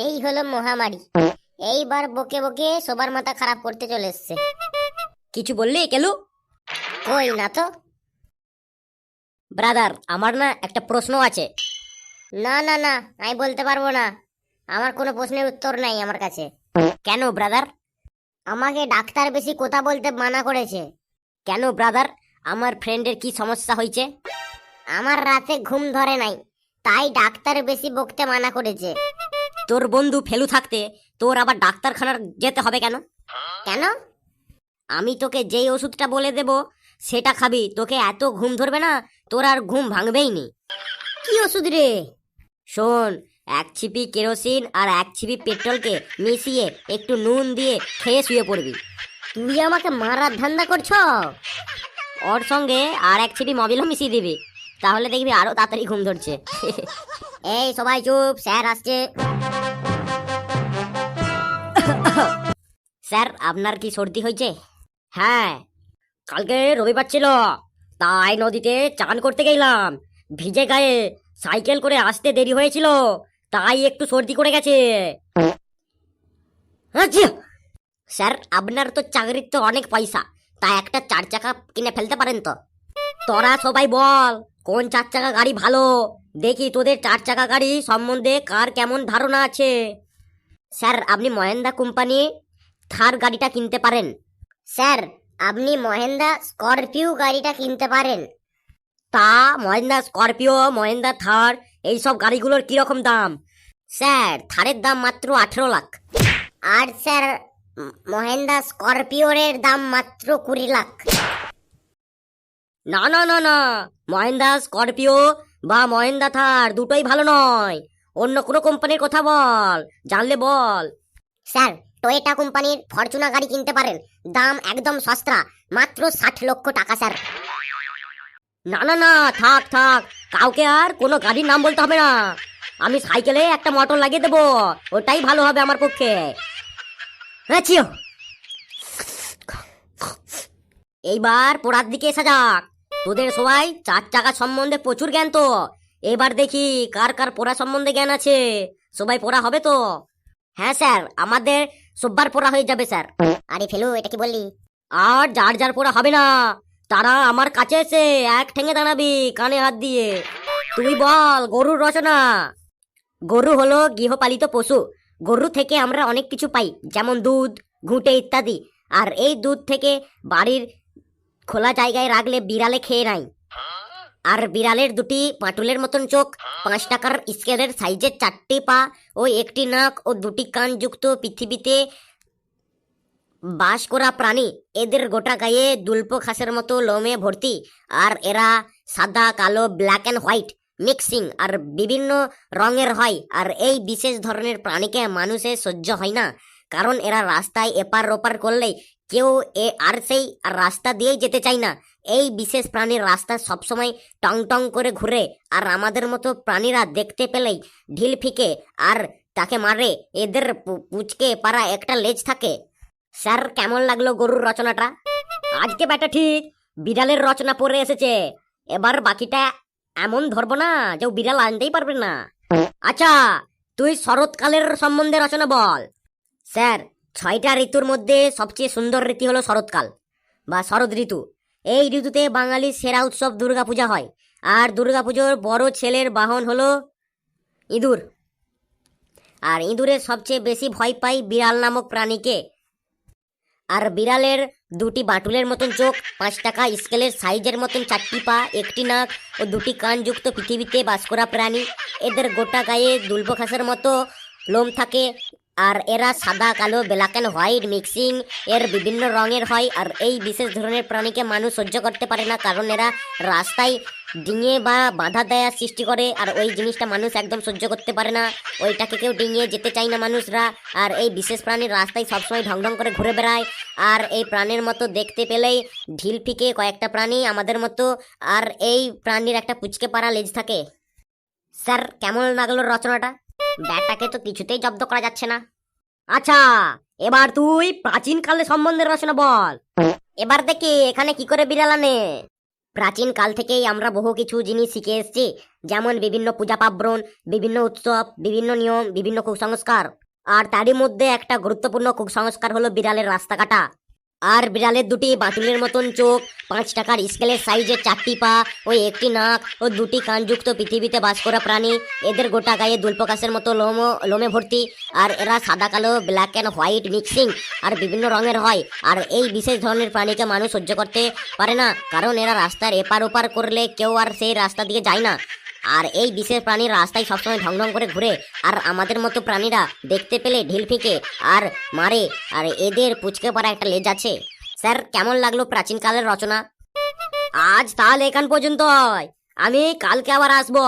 এই হলো মহামারী। এইবার বকে বকে সবার মাথা খারাপ করতে চলে এসছে। কিছু বললি কেলু? কই না তো। ব্রাদার, আমার না একটা প্রশ্ন আছে। না না না, আমি বলতে পারবো না। আমার কোনো প্রশ্নের উত্তর নাই আমার কাছে। কেন ব্রাদার? আমাকে ডাক্তার বেশি কথা বলতে মানা করেছে। কেন ব্রাদার, আমার ফ্রেন্ডের কি সমস্যা হয়েছে? আমার রাতে ঘুম ধরে নাই, তাই ডাক্তার বেশি বকতে মানা করেছে। তোর বন্ধু ফেলু থাকতে তোর আবার ডাক্তারখানার যেতে হবে কেন? কেন? আমি তোকে যেই ওষুধটা বলে দেব সেটা খাবি, তোকে এত ঘুম ধরবে না, তোর আর ঘুম ভাঙবেই নি। কি ওষুধ রে? শোন, 1 ছিপি কেরোসিন আর 1 ছিপি পেট্রোলকে মিশিয়ে একটু নুন দিয়ে খেয়ে শুয়ে পড়বি। তুই আমাকে মারার ধান্দা করছো? ওর সঙ্গে আর 1 ছিপি মোবিলও মিশিয়ে দিবি, তাহলে দেখবি আরো তাড়াতাড়ি ঘুম ধরছে। এই সবাই চুপ, স্যার আসছে। স্যার, আপনার কি সর্দি হয়েছে? হ্যাঁ, কালকে রবিবার ছিল, তাই নদীতে চান করতে গেলাম। ভিজে গায়ে সাইকেল করে আসতে দেরি হয়েছিল, তাই একটু সর্দি করে গেছে। আচ্ছা স্যার, আপনার তো চাকরির তো অনেক পয়সা, তাই একটা 4 চাকা কিনে ফেলতে পারেন তো। তোরা সবাই বল কোন 4 চাকা গাড়ি ভালো, দেখি তোদের 4 চাকা গাড়ি সম্বন্ধে কার কেমন ধারণা আছে। স্যার, আপনি মহেন্দ্রা কোম্পানি থার গাড়িটা কিনতে পারেন। স্যার, আপনি মহেন্দ্রা স্করপিও গাড়িটা কিনতে পারেন। তা মহেন্দ্রা স্করপিও, মহেন্দ্রা থার, এইসব গাড়িগুলোর কিরকম দাম? স্যার, থারের দাম মাত্র 18 লাখ। আর স্যার, মহেন্দ্রা স্করপিওর দাম মাত্র 20 লাখ। না না না না, মহেন্দ্রা স্করপিও বা মহেন্দ্রা থার দুটোই ভালো নয়, অন্য কোনো কোম্পানির কথা বল, জানলে বল। স্যার, টয়োটা কোম্পানির ফরচুনা গাড়ি কিনতে পারেন, দাম একদম সস্তা, মাত্র 60 লক্ষ টাকা স্যার। না না না, থাক থাক, কাউকে আর কোনো গাড়ির নাম বলতে হবে না। আমি সাইকেলে একটা মোটর লাগিয়ে দেবো, ওটাই ভালো হবে আমার পক্ষে। হ্যাঁ চিও। এইবার পড়ার দিকে এসা যাক। তোদের সবাই 4 চাকা সম্বন্ধে প্রচুর জ্ঞান তো, এবার দেখি কার কার পড়া সম্বন্ধে জ্ঞান আছে। সবাই পড়া হবে তো? হ্যাঁ স্যার, আমাদের সববার পড়া হয়ে যাবে স্যার। আরে ফেলু, এটা কি বললি? আর যার যার পড়া হবে না, তারা আমার কাছে এসে এক ঠেঙে দাঁড়াবি কানে হাত দিয়ে। তুই বল গরুর রচনা। গরু হলো গৃহপালিত পশু। গরু থেকে আমরা অনেক কিছু পাই, যেমন দুধ, ঘুঁটে ইত্যাদি। আর এই দুধ থেকে বাড়ির খোলা জায়গায় রাখলে বিড়ালে খেয়ে নেয়। আর বিড়ালের দুটি পাটুলের মতন চোখ, 5 টাকার স্কেলের সাইজের 4টি পা ও 1টি নাক ও 2টি কান যুক্ত পৃথিবীতে বাস করা প্রাণী। এদের গোটা গায়ে দুল্প ঘাসের মতো লোমে ভর্তি, আর এরা সাদা কালো, ব্ল্যাক অ্যান্ড হোয়াইট মিক্সিং আর বিভিন্ন রঙের হয়। আর এই বিশেষ ধরনের প্রাণীকে মানুষের সহ্য হয় না, কারণ এরা রাস্তায় এপার ওপার করলেই কেউ আর সেই রাস্তা দিয়েই যেতে চায় না। এই বিশেষ প্রাণীর রাস্তা সবসময় টং টং করে ঘুরে, আর আমাদের মতো প্রাণীরা দেখতে পেলেই ঢিল ফিকে আর তাকে মারে। এদের পুচকে পারা একটা লেজ থাকে। স্যার, কেমন লাগলো গরুর রচনাটা? আজকে ব্যাটা ঠিক বিড়ালের রচনা পড়ে এসেছে, এবার বাকিটা এমন ধরবো না যে ও বিড়াল আনতেই পারবে না। আচ্ছা, তুই শরৎকালের সম্বন্ধে রচনা বল। স্যার, 6টা ঋতুর মধ্যে সবচেয়ে সুন্দর ঋতু হলো শরৎকাল বা শরৎ ঋতু। এই ঋতুতে বাঙালির সেরা উৎসব দুর্গাপূজা হয়, আর দুর্গাপুজোর বড় ছেলের বাহন হলো ইঁদুর। আর ইঁদুরের সবচেয়ে বেশি ভয় পাই বিড়াল নামক প্রাণীকে। আর বিড়ালের 2টি বাটুলের মতন চোখ, 5 টাকা স্কেলের সাইজের মতন 4টি পা, 1টি নাক ও 2টি কান যুক্ত পৃথিবীতে বাস করা প্রাণী। এদের গোটা গায়ে দুল্প ঘাসের মতো লোম থাকে, আর এরা সাদা কালো, ব্ল্যাক অ্যান্ড হোয়াইট মিক্সিং এর বিভিন্ন রঙের হয়। আর এই বিশেষ ধরনের প্রাণীকে মানুষ সহ্য করতে পারে না, কারণ এরা রাস্তায় ডিঙিয়ে বা বাধা দেওয়ার সৃষ্টি করে। আর ওই জিনিসটা মানুষ একদম সহ্য করতে পারে না, ওইটাকে কেউ ডিঙিয়ে যেতে চায় না মানুষরা। আর এই বিশেষ প্রাণীর রাস্তায় সবসময় ঢং ঢং করে ঘুরে বেড়ায়। আর এই প্রাণীর মতো দেখতে পেলেই ঢিল ফিকে কয়েকটা প্রাণী আমাদের মতো, আর এই প্রাণীর একটা পুচকে পাড়া লেজ থাকে। স্যার, কেমন লাগলো রচনাটা? ব্যাটাকে তো কিছুতেই জব্দ করা যাচ্ছে না। আচ্ছা, এবার তুই প্রাচীন কালের সম্বন্ধে রচনা বল। এবার দেখি এখানে কি করে বিড়াল আনে। প্রাচীন কাল থেকেই আমরা বহু কিছু জিনিস শিখে এসেছি, যেমন বিভিন্ন পূজা পার্বণ, বিভিন্ন উৎসব, বিভিন্ন নিয়ম, বিভিন্ন কুসংস্কার। আর তারই মধ্যে একটা গুরুত্বপূর্ণ কুসংস্কার হলো বিড়ালের রাস্তা কাটা। আর বিড়ালের দুটি বাতুলের মতন চোখ, 5 টাকার স্কেলের সাইজের 4টি পা, ওই একটি নাক ও 2টি কানযুক্ত পৃথিবীতে বাস করা প্রাণী। এদের গোটা গায়ে দুলপ্রকাশের মতো লোমে ভর্তি। আর এরা সাদা কালো, ব্ল্যাক অ্যান্ড হোয়াইট মিক্সিং আর বিভিন্ন রঙের হয়। আর এই বিশেষ ধরনের প্রাণীকে মানুষ সহ্য করতে পারে না, কারণ এরা রাস্তার এপার ওপার করলে কেউ আর সেই রাস্তা দিয়ে যায় না। আর এই বিশেষ প্রাণীর রাস্তায় সবসময় ঢং ঢং করে ঘুরে। আর আমাদের মতো প্রাণীরা দেখতে পেলে ঢিল ফিকে আর মারে। আর এদের পুচকে পড়া একটা লেজ আছে। স্যার, কেমন লাগলো প্রাচীনকালের রচনা? আজ তাহলে এখান পর্যন্ত। আমি কালকে আবার আসবো।